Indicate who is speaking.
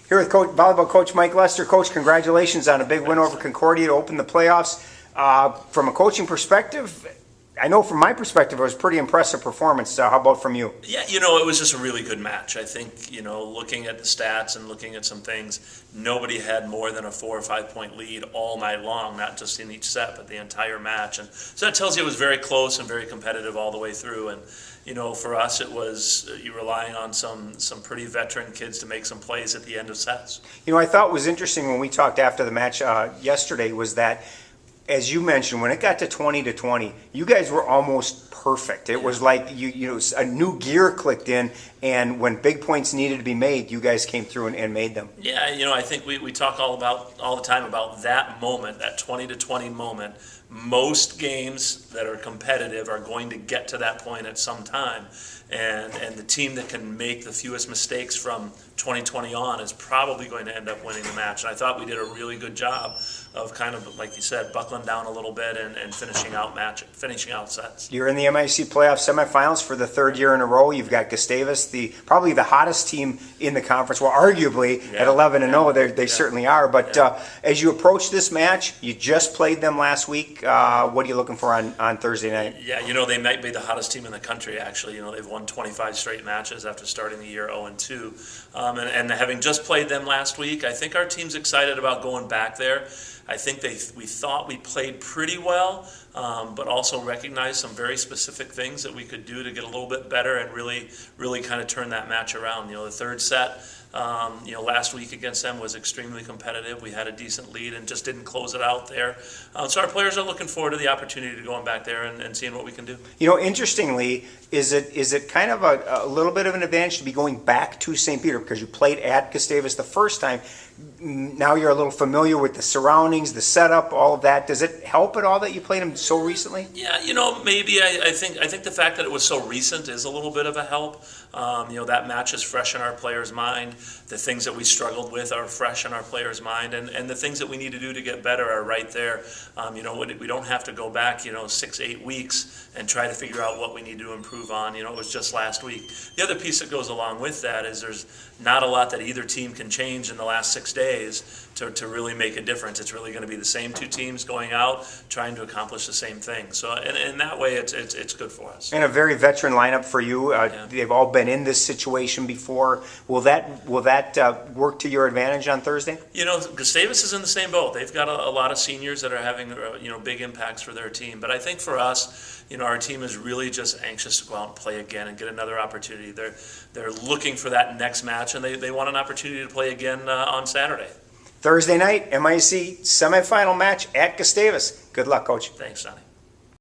Speaker 1: Here with volleyball coach Mike Lester. Coach, congratulations on a big win over Concordia to open the playoffs. From a coaching perspective, I know from my perspective it was a pretty impressive performance. How about from you?
Speaker 2: Yeah, it was just a really good match. I think, looking at the stats and looking at some things, nobody had more than a 4 or 5 point lead all night long, not just in each set, but the entire match. And so that tells you it was very close and very competitive all the way through. And, for us, it was you relying on some pretty veteran kids to make some plays at the end of sets.
Speaker 1: I thought was interesting when we talked after the match yesterday was that, as you mentioned, when it got to 20-20, you guys were almost perfect. It was like a new gear clicked in, and when big points needed to be made, you guys came through and made them.
Speaker 2: Yeah, I think we talk all the time about that moment, that 20-20 moment. Most games that are competitive are going to get to that point at some time, and the team that can make the fewest mistakes from 2020 on is probably going to end up winning the match. And I thought we did a really good job of kind of, like you said, buckling down a little bit and finishing out sets.
Speaker 1: You're in the MIAC playoff semifinals for the third year in a row. You've got Gustavus, probably the hottest team in the conference. Well, arguably at 11-0, they certainly are. But as you approach this match, you just played them last week. What are you looking for on Thursday night?
Speaker 2: Yeah, they might be the hottest team in the country, actually. They've won 25 straight matches after starting the year 0-2. And having just played them last week, I think our team's excited about going back there. I think we thought we played pretty well, but also recognized some very specific things that we could do to get a little bit better and really kind of turn that match around. The third set, last week against them was extremely competitive. We had a decent lead and just didn't close it out there. So our players are looking forward to the opportunity to going back there and seeing what we can do.
Speaker 1: Interestingly, is it kind of a little bit of an advantage to be going back to St. Peter because you played at Gustavus the first time? Now you're a little familiar with the surroundings, the setup, all of that. Does it help at all that you played them so recently?
Speaker 2: Yeah, maybe I think the fact that it was so recent is a little bit of a help. That match is fresh in our players' mind. The things that we struggled with are fresh in our players' mind, and the things that we need to do to get better are right there. We don't have to go back 6-8 weeks and try to figure out what we need to improve on. It was just last week. The other piece that goes along with that is there's not a lot that either team can change in the last 6 days to really make a difference. It's really going to be the same two teams going out trying to accomplish the same thing. So in that way, it's good for us.
Speaker 1: And a very veteran lineup for you. They've all been in this situation before. Will that work to your advantage on Thursday?
Speaker 2: Gustavus is in the same boat. They've got a lot of seniors that are having big impacts for their team. But I think for us, our team is really just anxious to go out and play again and get another opportunity. They're looking for that next match, and they want an opportunity to play again on Saturday.
Speaker 1: Thursday night, MIAC semifinal match at Gustavus. Good luck, Coach.
Speaker 2: Thanks, Sonny.